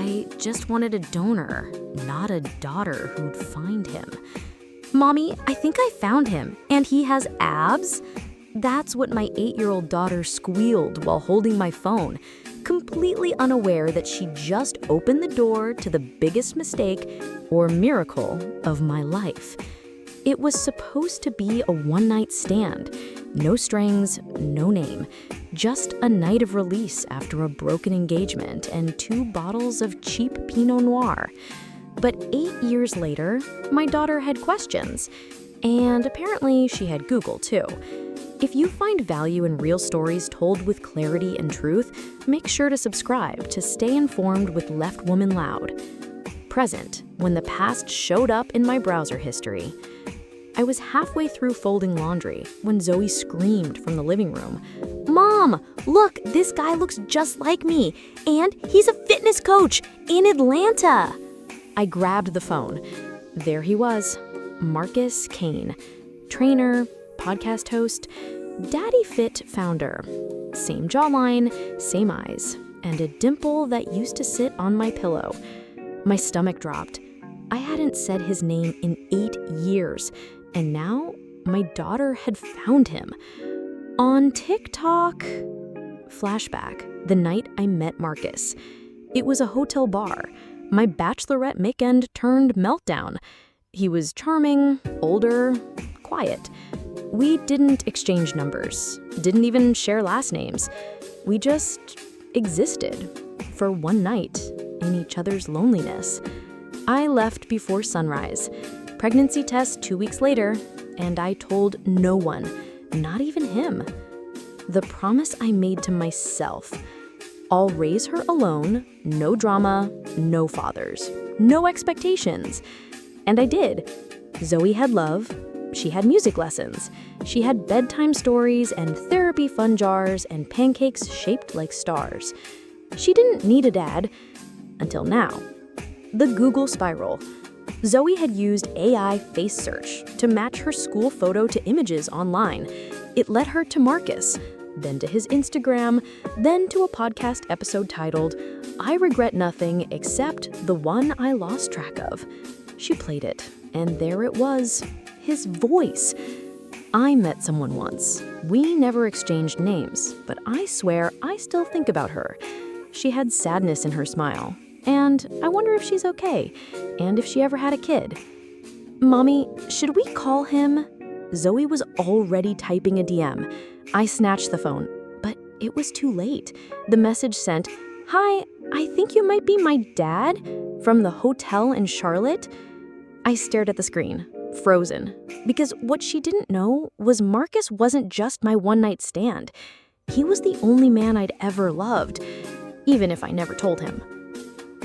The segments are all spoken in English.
I just wanted a donor, not a daughter who'd find him. Mommy, I think I found him, and he has abs? That's what my 8-year-old daughter squealed while holding my phone, completely unaware that she just opened the door to the biggest mistake or miracle of my life. It was supposed to be a one-night stand. No strings, no name. Just a night of release after a broken engagement and 2 bottles of cheap Pinot Noir. But 8 years later, my daughter had questions. And apparently she had Google too. If you find value in real stories told with clarity and truth, make sure to subscribe to stay informed with Left Woman Loud. Present, when the past showed up in my browser history. I was halfway through folding laundry when Zoe screamed from the living room, "Mom, look, this guy looks just like me, and he's a fitness coach in Atlanta." I grabbed the phone. There he was, Marcus Kane, trainer, podcast host, Daddy Fit founder. Same jawline, same eyes, and a dimple that used to sit on my pillow. My stomach dropped. I hadn't said his name in 8 years, and now my daughter had found him. On TikTok. Flashback, the night I met Marcus. It was a hotel bar. My bachelorette weekend turned meltdown. He was charming, older, quiet. We didn't exchange numbers, didn't even share last names. We just existed for one night in each other's loneliness. I left before sunrise. Pregnancy test 2 weeks later, and I told no one, not even him. The promise I made to myself. I'll raise her alone, no drama, no fathers, no expectations. And I did. Zoe had love. She had music lessons. She had bedtime stories and therapy fun jars and pancakes shaped like stars. She didn't need a dad. Until now. The Google spiral. Zoe had used AI face search to match her school photo to images online. It led her to Marcus, then to his Instagram, then to a podcast episode titled, "I Regret Nothing Except the One I Lost Track of." She played it, and there it was, his voice. I met someone once. We never exchanged names, but I swear I still think about her. She had sadness in her smile. And I wonder if she's okay, and if she ever had a kid. "Mommy, should we call him?" Zoe was already typing a DM. I snatched the phone, but it was too late. The message sent, "Hi, I think you might be my dad," from the hotel in Charlotte. I stared at the screen, frozen, because what she didn't know was Marcus wasn't just my one-night stand. He was the only man I'd ever loved, even if I never told him.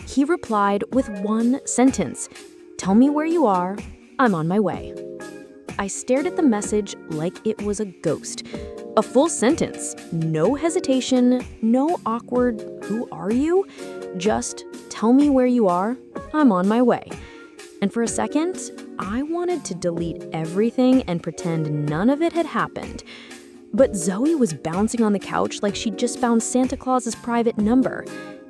He replied with one sentence, "Tell me where you are. I'm on my way." I stared at the message like it was a ghost. A full sentence, no hesitation, no awkward, "Who are you?" Just, "Tell me where you are. I'm on my way." And for a second, I wanted to delete everything and pretend none of it had happened. But Zoe was bouncing on the couch like she'd just found Santa Claus's private number.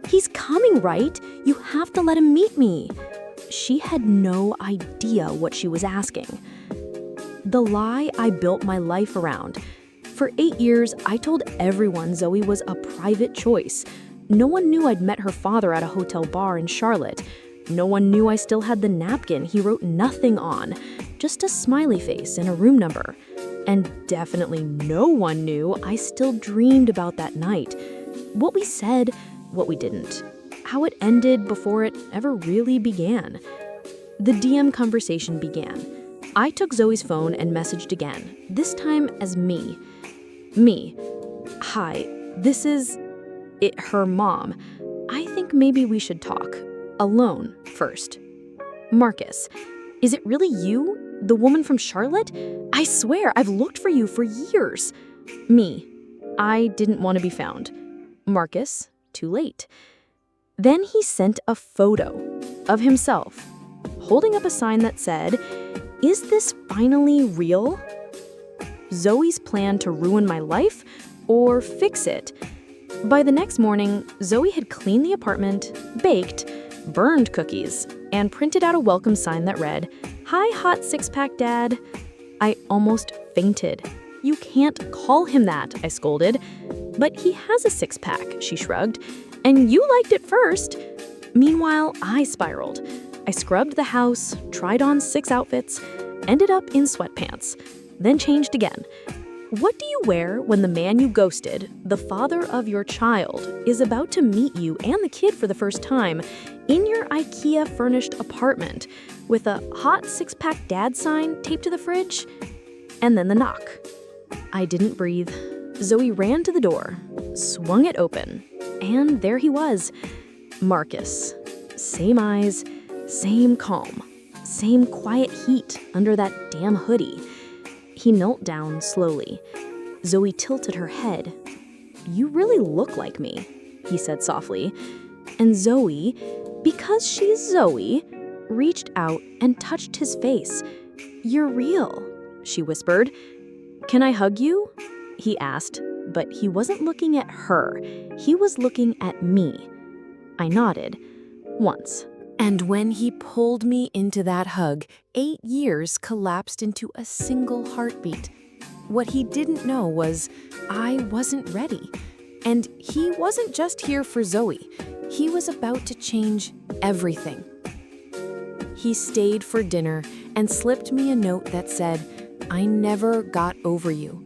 "He's coming, right? You have to let him meet me." She had no idea what she was asking. The lie I built my life around. For 8 years, I told everyone Zoe was a private choice. No one knew I'd met her father at a hotel bar in Charlotte. No one knew I still had the napkin he wrote nothing on, just a smiley face and a room number. And definitely no one knew I still dreamed about that night. What we said, what we didn't. How it ended before it ever really began. The DM conversation began. I took Zoe's phone and messaged again, this time as me. Me. "Hi, this is her mom. I think maybe we should talk. Alone first. Marcus, is it really you? The woman from Charlotte? I swear I've looked for you for years." Me. I didn't want to be found. Marcus. Too late. Then he sent a photo of himself, holding up a sign that said, "Is this finally real?" Zoe's plan to ruin my life or fix it? By the next morning, Zoe had cleaned the apartment, baked, burned cookies, and printed out a welcome sign that read, "Hi, hot six-pack dad." I almost fainted. "You can't call him that," I scolded. "But he has a six-pack," she shrugged. "And you liked it first." Meanwhile, I spiraled. I scrubbed the house, tried on 6 outfits, ended up in sweatpants, then changed again. What do you wear when the man you ghosted, the father of your child, is about to meet you and the kid for the first time in your IKEA-furnished apartment with a hot six-pack dad sign taped to the fridge? And then the knock. I didn't breathe. Zoe ran to the door, swung it open, and there he was. Marcus. Same eyes, same calm, same quiet heat under that damn hoodie. He knelt down slowly. Zoe tilted her head. "You really look like me," he said softly. And Zoe, because she's Zoe, reached out and touched his face. "You're real," she whispered. "Can I hug you?" he asked, but he wasn't looking at her. He was looking at me. I nodded. Once. And when he pulled me into that hug, 8 years collapsed into a single heartbeat. What he didn't know was I wasn't ready. And he wasn't just here for Zoe. He was about to change everything. He stayed for dinner and slipped me a note that said, "I never got over you."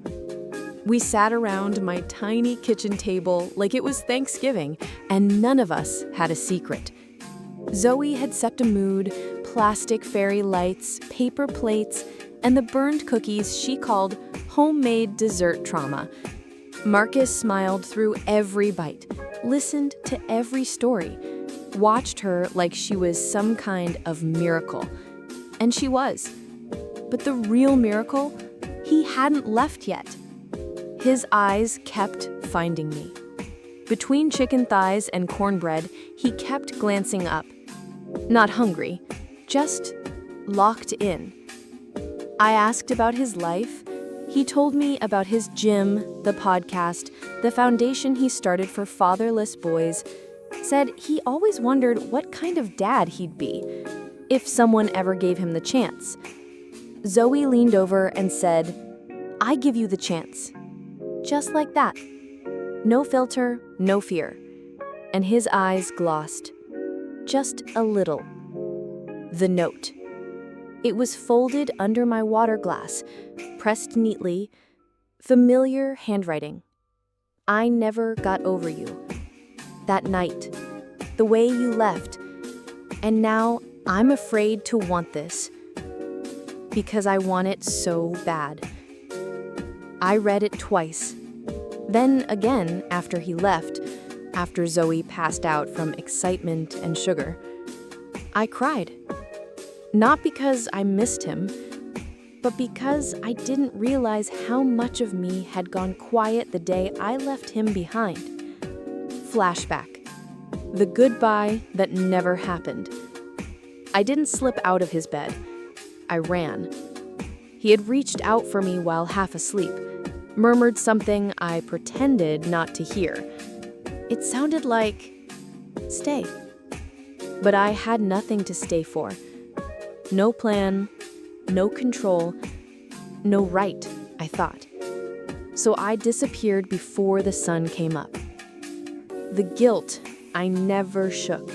We sat around my tiny kitchen table like it was Thanksgiving, and none of us had a secret. Zoe had set a mood, plastic fairy lights, paper plates, and the burned cookies she called homemade dessert trauma. Marcus smiled through every bite, listened to every story, watched her like she was some kind of miracle. And she was. But the real miracle, he hadn't left yet. His eyes kept finding me. Between chicken thighs and cornbread, he kept glancing up. Not hungry, just locked in. I asked about his life. He told me about his gym, the podcast, the foundation he started for fatherless boys. Said he always wondered what kind of dad he'd be, if someone ever gave him the chance. Zoe leaned over and said, "I give you the chance." Just like that. No filter, no fear. And his eyes glossed. Just a little. The note. It was folded under my water glass, pressed neatly, familiar handwriting. "I never got over you. That night, the way you left. And now I'm afraid to want this. Because I want it so bad." I read it twice. Then again after he left, after Zoe passed out from excitement and sugar. I cried. Not because I missed him, but because I didn't realize how much of me had gone quiet the day I left him behind. Flashback. The goodbye that never happened. I didn't slip out of his bed. I ran. He had reached out for me while half asleep, murmured something I pretended not to hear. It sounded like, "Stay." But I had nothing to stay for. No plan, no control, no right, I thought. So I disappeared before the sun came up. The guilt I never shook.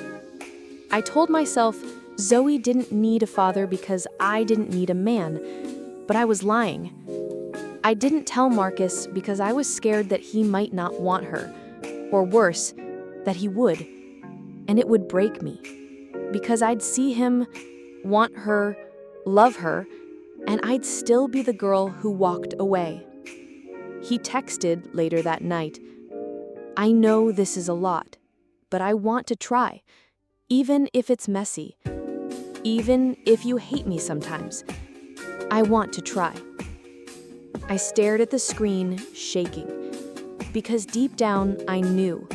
I told myself Zoe didn't need a father because I didn't need a man, but I was lying. I didn't tell Marcus because I was scared that he might not want her, or worse, that he would, and it would break me, because I'd see him, want her, love her, and I'd still be the girl who walked away. He texted later that night, "I know this is a lot, but I want to try, even if it's messy, even if you hate me sometimes. I want to try." I stared at the screen, shaking, because deep down I knew.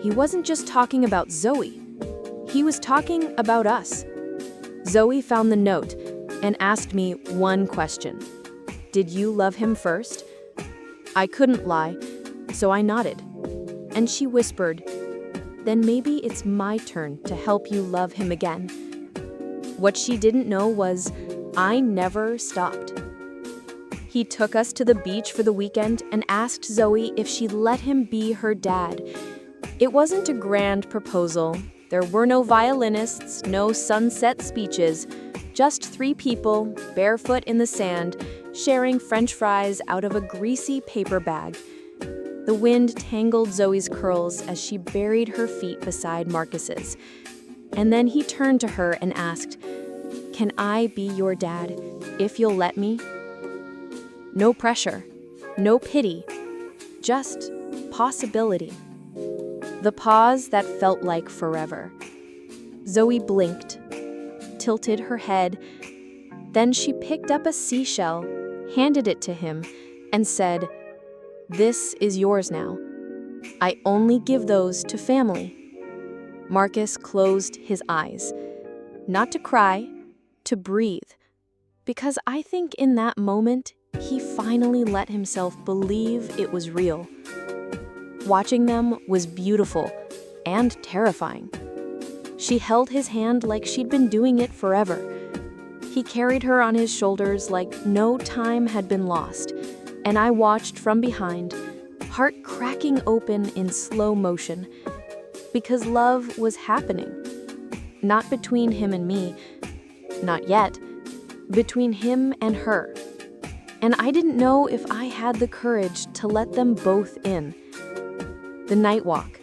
He wasn't just talking about Zoe. He was talking about us. Zoe found the note and asked me one question. "Did you love him first?" I couldn't lie, so I nodded. and she whispered, "Then maybe it's my turn to help you love him again." What she didn't know was I never stopped. He took us to the beach for the weekend and asked Zoe if she'd let him be her dad. It wasn't a grand proposal. There were no violinists, no sunset speeches, just 3 people, barefoot in the sand, sharing French fries out of a greasy paper bag. The wind tangled Zoe's curls as she buried her feet beside Marcus's. And then he turned to her and asked, "Can I be your dad, if you'll let me?" No pressure, no pity, just possibility. The pause that felt like forever. Zoe blinked, tilted her head, then she picked up a seashell, handed it to him, and said, "This is yours now. I only give those to family." Marcus closed his eyes, not to cry, to breathe, because I think in that moment, he finally let himself believe it was real. Watching them was beautiful and terrifying. She held his hand like she'd been doing it forever. He carried her on his shoulders like no time had been lost, and I watched from behind, heart cracking open in slow motion, because love was happening. Not between him and me, not yet, between him and her. And I didn't know if I had the courage to let them both in. The night walk.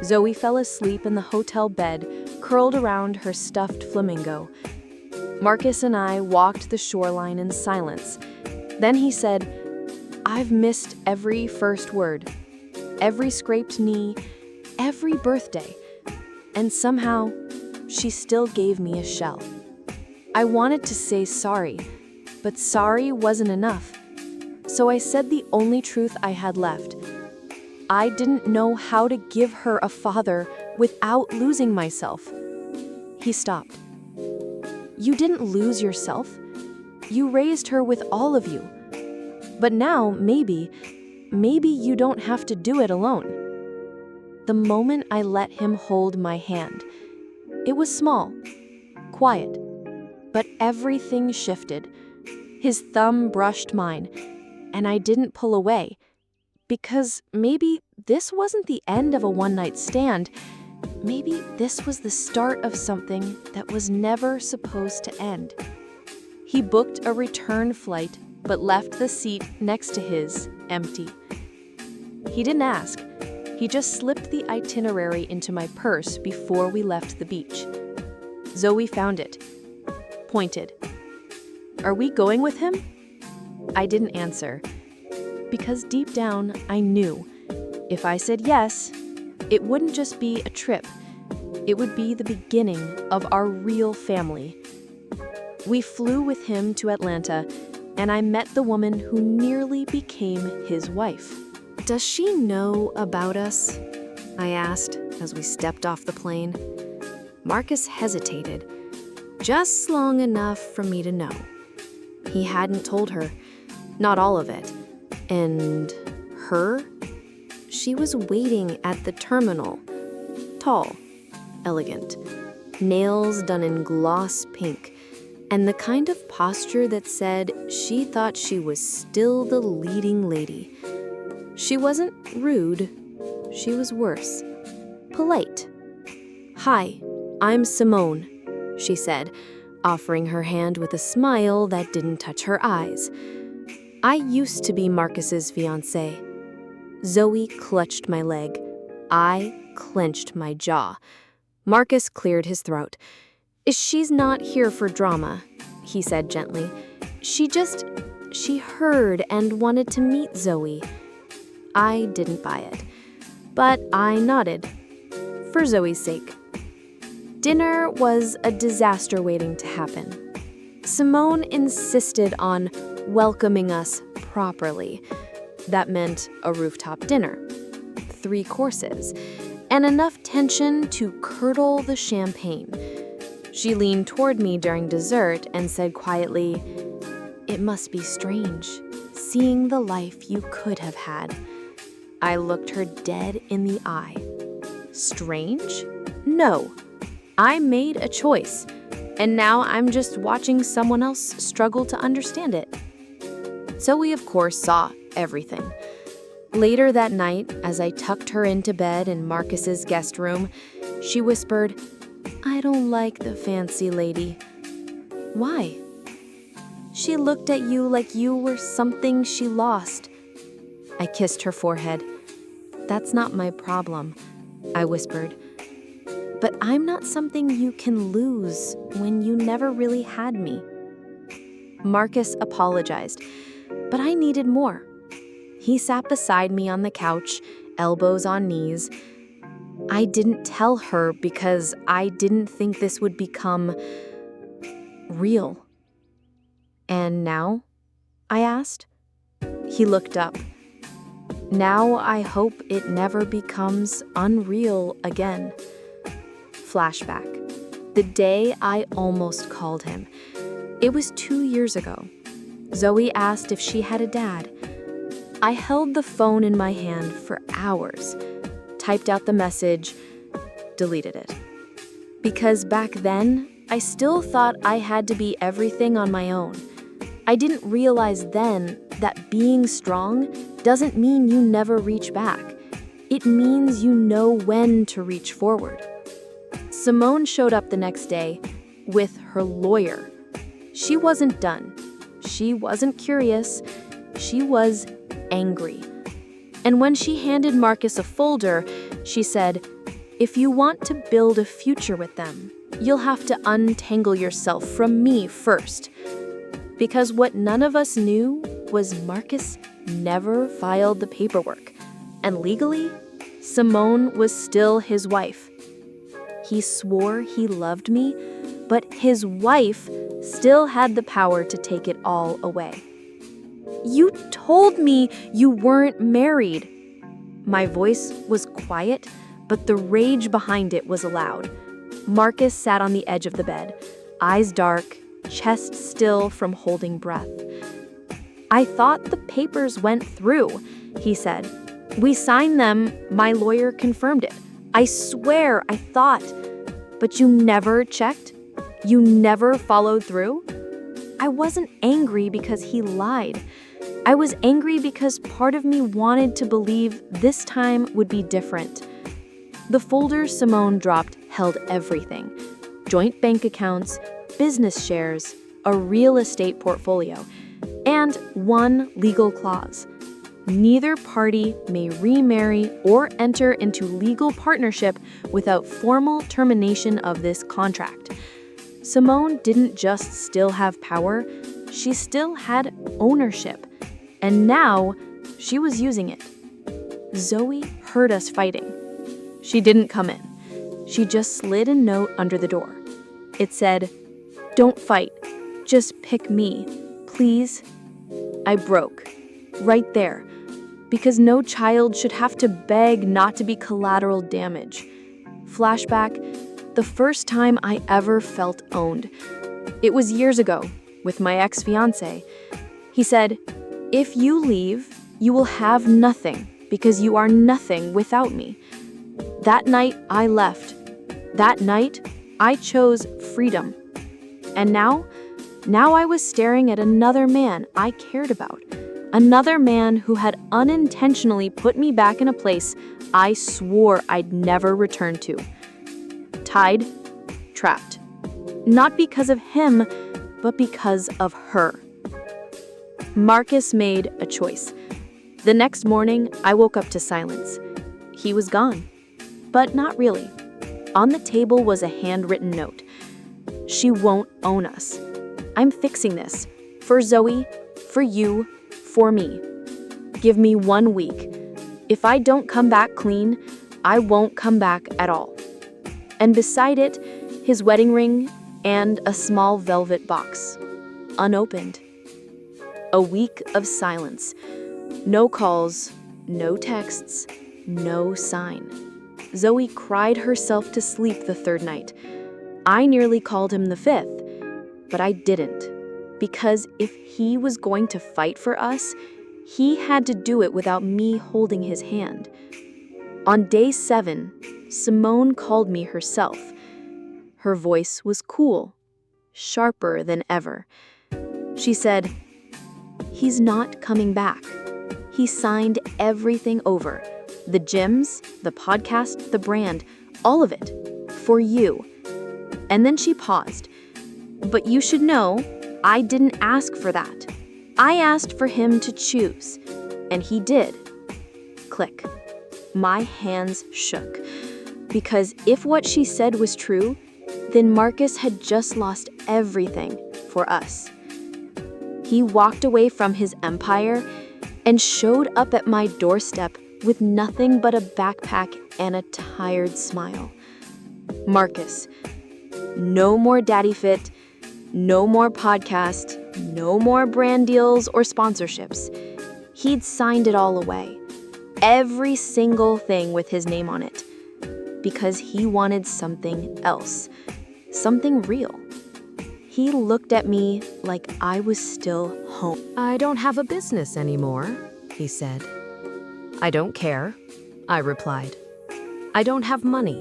Zoe fell asleep in the hotel bed, curled around her stuffed flamingo. Marcus and I walked the shoreline in silence. Then he said, "I've missed every first word, every scraped knee, every birthday, and somehow she still gave me a shell." I wanted to say sorry, but sorry wasn't enough. So I said the only truth I had left. I didn't know how to give her a father without losing myself. He stopped. "You didn't lose yourself. You raised her with all of you. But now, maybe you don't have to do it alone." The moment I let him hold my hand, it was small, quiet, but everything shifted. His thumb brushed mine, and I didn't pull away, because maybe this wasn't the end of a one-night stand. Maybe this was the start of something that was never supposed to end. He booked a return flight, but left the seat next to his empty. He didn't ask. He just slipped the itinerary into my purse before we left the beach. Zoe found it, pointed. "Are we going with him?" I didn't answer, because deep down I knew if I said yes, it wouldn't just be a trip. It would be the beginning of our real family. We flew with him to Atlanta, and I met the woman who nearly became his wife. "Does she know about us?" I asked as we stepped off the plane. Marcus hesitated, just long enough for me to know. He hadn't told her, not all of it. And her? She was waiting at the terminal. Tall, elegant, nails done in gloss pink, and the kind of posture that said she thought she was still the leading lady. She wasn't rude, she was worse. Polite. "Hi, I'm Simone," she said, offering her hand with a smile that didn't touch her eyes. "I used to be Marcus's fiancée." Zoe clutched my leg. I clenched my jaw. Marcus cleared his throat. "She's not here for drama," he said gently. She heard and wanted to meet Zoe." I didn't buy it, but I nodded, for Zoe's sake. Dinner was a disaster waiting to happen. Simone insisted on welcoming us properly. That meant a rooftop dinner, 3 courses, and enough tension to curdle the champagne. She leaned toward me during dessert and said quietly, "It must be strange, seeing the life you could have had." I looked her dead in the eye. Strange? No. I made a choice, and now I'm just watching someone else struggle to understand it. Zoe, of course, saw everything. Later that night, as I tucked her into bed in Marcus's guest room, she whispered, "I don't like the fancy lady." "Why?" "She looked at you like you were something she lost." I kissed her forehead. "That's not my problem," I whispered. "But I'm not something you can lose when you never really had me." Marcus apologized, but I needed more. He sat beside me on the couch, elbows on knees. I didn't tell her because I didn't think this would become real. "And now?" I asked. He looked up. "Now I hope it never becomes unreal again." Flashback. The day I almost called him. It was 2 years ago. Zoe asked if she had a dad. I held the phone in my hand for hours, typed out the message, deleted it. Because back then, I still thought I had to be everything on my own. I didn't realize then that being strong doesn't mean you never reach back. It means you know when to reach forward. Simone showed up the next day with her lawyer. She wasn't done. She wasn't curious. She was angry. And when she handed Marcus a folder, she said, "If you want to build a future with them, you'll have to untangle yourself from me first." Because what none of us knew was Marcus never filed the paperwork, and legally, Simone was still his wife. He swore he loved me, but his wife still had the power to take it all away. "You told me you weren't married." My voice was quiet, but the rage behind it was loud. Marcus sat on the edge of the bed, eyes dark, chest still from holding breath. "I thought the papers went through," he said. "We signed them, my lawyer confirmed it. I swear I thought." "But you never checked? You never followed through?" I wasn't angry because he lied. I was angry because part of me wanted to believe this time would be different. The folder Simone dropped held everything: joint bank accounts, business shares, a real estate portfolio, and one legal clause. Neither party may remarry or enter into legal partnership without formal termination of this contract. Simone didn't just still have power, she still had ownership. And now, she was using it. Zoe heard us fighting. She didn't come in. She just slid a note under the door. It said, "Don't fight. Just pick me, please." I broke. Right there. Because no child should have to beg not to be collateral damage. Flashback, the first time I ever felt owned. It was years ago, with my ex-fiancé. He said, "If you leave, you will have nothing because you are nothing without me." That night, I left. That night, I chose freedom. And now I was staring at another man I cared about. Another man who had unintentionally put me back in a place I swore I'd never return to. Tied, trapped. Not because of him, but because of her. Marcus made a choice. The next morning, I woke up to silence. He was gone. But not really. On the table was a handwritten note. "She won't own us. I'm fixing this. For Zoe, for you, for me. Give me 1 week. If I don't come back clean, I won't come back at all." And beside it, his wedding ring and a small velvet box, unopened. A week of silence. No calls, no texts, no sign. Zoe cried herself to sleep the third night. I nearly called him the fifth, but I didn't. Because if he was going to fight for us, He had to do it without me holding his hand. On day 7, Simone called me herself. Her voice was cool, sharper than ever. She said, "He's not coming back. He signed everything over. The gyms, the podcast, the brand, all of it. For you." And then she paused. "But you should know, I didn't ask for that. I asked for him to choose. And he did." Click. My hands shook. Because if what she said was true, then Marcus had just lost everything for us. He walked away from his empire and showed up at my doorstep with nothing but a backpack and a tired smile. Marcus, no more Daddy Fit, no more podcast, no more brand deals or sponsorships. He'd signed it all away, every single thing with his name on it, because he wanted something else, something real. He looked at me like I was still home. "I don't have a business anymore," he said. "I don't care," I replied. "I don't have money.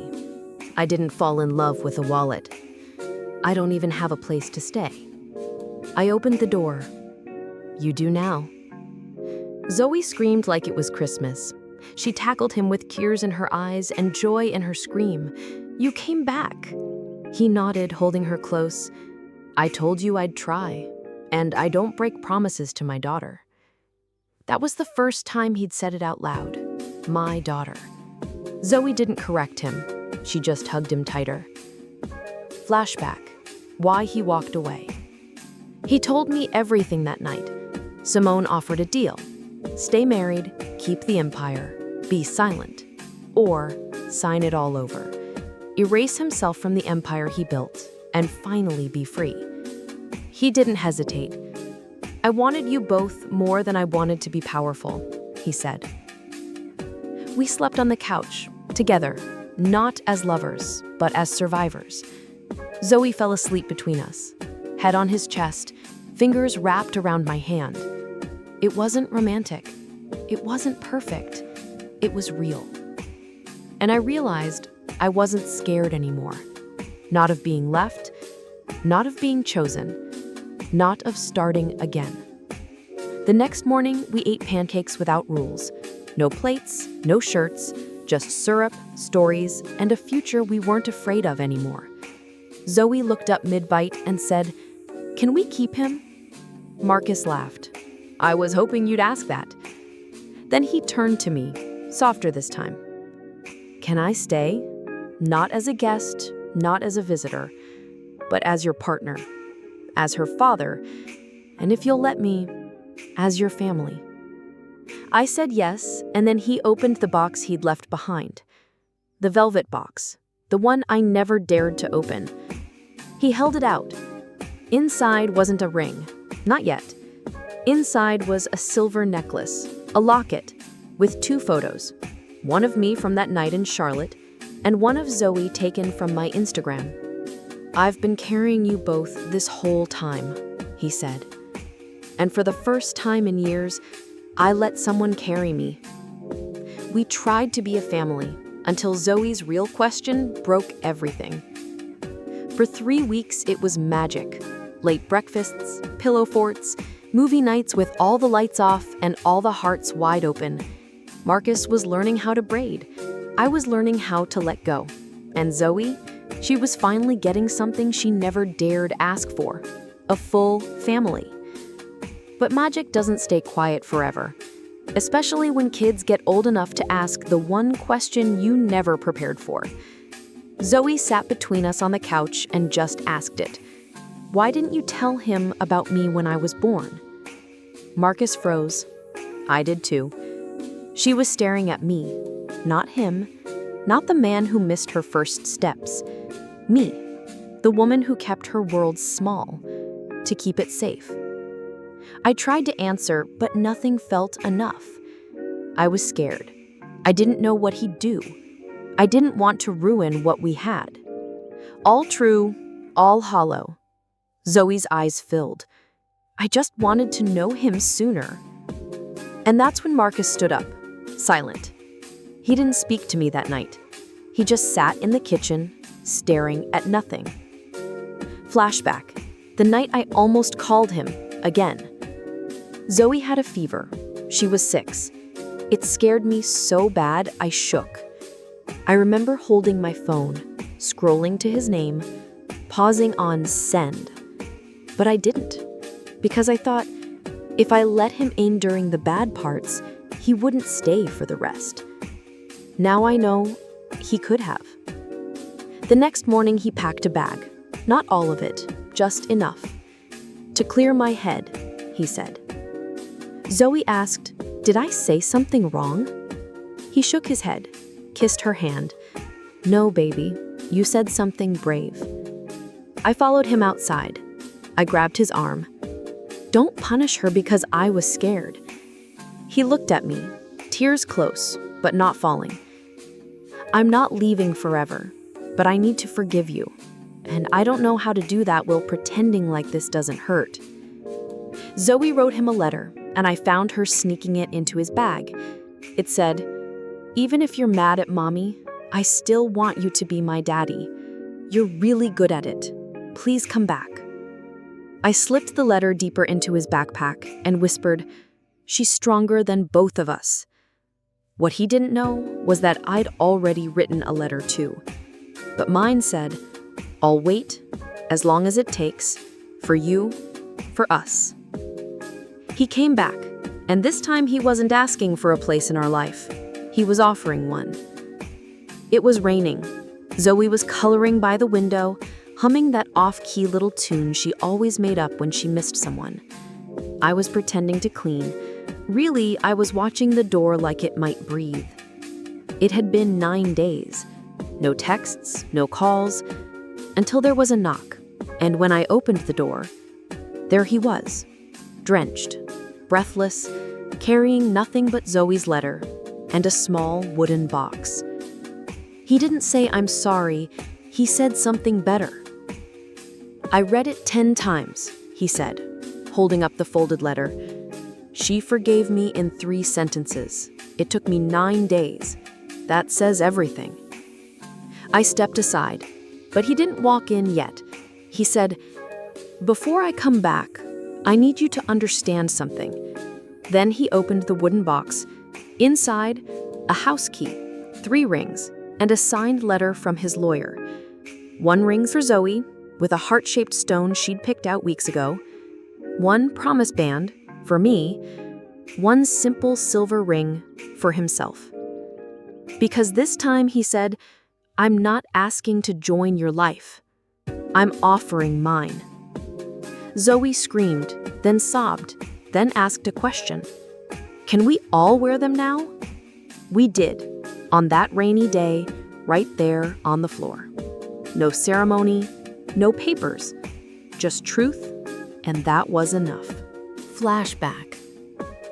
I didn't fall in love with a wallet. I don't even have a place to stay." I opened the door. "You do now." Zoe screamed like it was Christmas. She tackled him with tears in her eyes and joy in her scream. "You came back." He nodded, holding her close. "I told you I'd try, and I don't break promises to my daughter." That was the first time he'd said it out loud. My daughter. Zoe didn't correct him. She just hugged him tighter. Flashback. Why he walked away. He told me everything that night. Simone offered a deal. Stay married, keep the empire, be silent, or sign it all over. Erase himself from the empire he built, and finally be free. He didn't hesitate. "I wanted you both more than I wanted to be powerful," he said. We slept on the couch, together, not as lovers, but as survivors. Zoe fell asleep between us, head on his chest, fingers wrapped around my hand. It wasn't romantic. It wasn't perfect. It was real. And I realized I wasn't scared anymore. Not of being left, not of being chosen, not of starting again. The next morning, we ate pancakes without rules. No plates, no shirts, just syrup, stories, and a future we weren't afraid of anymore. Zoe looked up mid-bite and said, "Can we keep him?" Marcus laughed. "I was hoping you'd ask that." Then he turned to me, softer this time. "Can I stay? Not as a guest, not as a visitor, but as your partner, as her father, and if you'll let me, as your family." I said yes, and then he opened the box he'd left behind. The velvet box, the one I never dared to open. He held it out. Inside wasn't a ring, not yet. Inside was a silver necklace, a locket, with 2 photos, one of me from that night in Charlotte, and one of Zoe taken from my Instagram. "I've been carrying you both this whole time," he said. And for the first time in years, I let someone carry me. We tried to be a family until Zoe's real question broke everything. For 3 weeks, it was magic. Late breakfasts, pillow forts, movie nights with all the lights off and all the hearts wide open. Marcus was learning how to braid. I was learning how to let go. And Zoe, she was finally getting something she never dared ask for, a full family. But magic doesn't stay quiet forever, especially when kids get old enough to ask the one question you never prepared for. Zoe sat between us on the couch and just asked it. "Why didn't you tell him about me when I was born?" Marcus froze. I did too. She was staring at me, not him, not the man who missed her first steps. Me, the woman who kept her world small, to keep it safe. I tried to answer, but nothing felt enough. I was scared. I didn't know what he'd do. I didn't want to ruin what we had. All true, all hollow. Zoe's eyes filled. I just wanted to know him sooner. And that's when Marcus stood up, silent. He didn't speak to me that night. He just sat in the kitchen, staring at nothing. Flashback, the night I almost called him, again. Zoe had a fever. She was 6. It scared me so bad I shook. I remember holding my phone, scrolling to his name, pausing on send. But I didn't, because I thought, if I let him in during the bad parts, he wouldn't stay for the rest. Now I know he could have. The next morning he packed a bag, not all of it, just enough. To clear my head, he said. Zoe asked, "Did I say something wrong?" He shook his head, kissed her hand. "No, baby, you said something brave." I followed him outside. I grabbed his arm. "Don't punish her because I was scared." He looked at me, tears close, but not falling. "I'm not leaving forever, but I need to forgive you. And I don't know how to do that while pretending like this doesn't hurt." Zoe wrote him a letter, and I found her sneaking it into his bag. It said, "Even if you're mad at mommy, I still want you to be my daddy. You're really good at it. Please come back." I slipped the letter deeper into his backpack and whispered, "She's stronger than both of us." What he didn't know was that I'd already written a letter too. But mine said, "I'll wait, as long as it takes, for you, for us." He came back, and this time he wasn't asking for a place in our life. He was offering one. It was raining. Zoe was coloring by the window, humming that off-key little tune she always made up when she missed someone. I was pretending to clean. Really, I was watching the door like it might breathe. It had been 9 days. No texts, no calls, until there was a knock. And when I opened the door, there he was, drenched, breathless, carrying nothing but Zoe's letter and a small wooden box. He didn't say "I'm sorry," he said something better. "I read it 10 times, he said, holding up the folded letter. "She forgave me in 3 sentences. It took me 9 days. That says everything." I stepped aside, but he didn't walk in yet. He said, "Before I come back, I need you to understand something." Then he opened the wooden box. Inside, a house key, 3 rings, and a signed letter from his lawyer. 1 ring for Zoe, with a heart-shaped stone she'd picked out weeks ago. 1 promise band, for me. 1 simple silver ring, for himself. Because this time, he said, "I'm not asking to join your life. I'm offering mine." Zoe screamed, then sobbed, then asked a question. "Can we all wear them now?" We did, on that rainy day, right there on the floor. No ceremony, no papers, just truth, and that was enough. Flashback.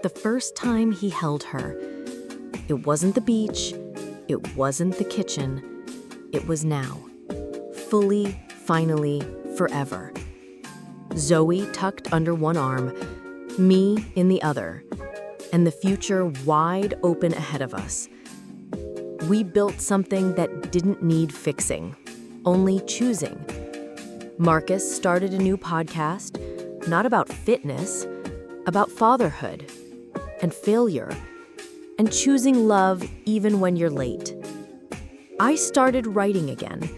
The first time he held her. It wasn't the beach. It wasn't the kitchen. It was now. Fully, finally, forever. Zoe tucked under one arm, me in the other, and the future wide open ahead of us. We built something that didn't need fixing, only choosing. Marcus started a new podcast, not about fitness, about fatherhood and failure and choosing love even when you're late. I started writing again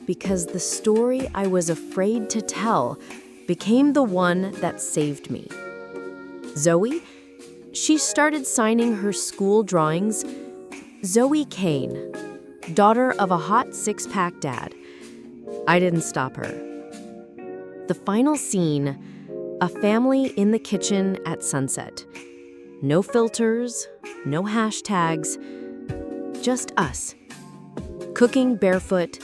because the story I was afraid to tell became the one that saved me. Zoe, she started signing her school drawings. Zoe Kane, daughter of a hot 6-pack dad. I didn't stop her. The final scene, a family in the kitchen at sunset. No filters, no hashtags, just us. Cooking barefoot,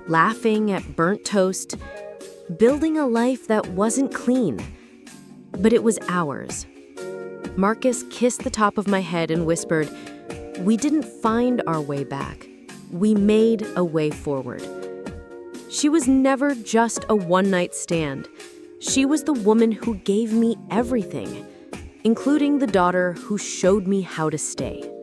laughing at burnt toast, building a life that wasn't clean, but it was ours. Marcus kissed the top of my head and whispered, "We didn't find our way back. We made a way forward." She was never just a one-night stand. She was the woman who gave me everything. including the daughter who showed me how to stay.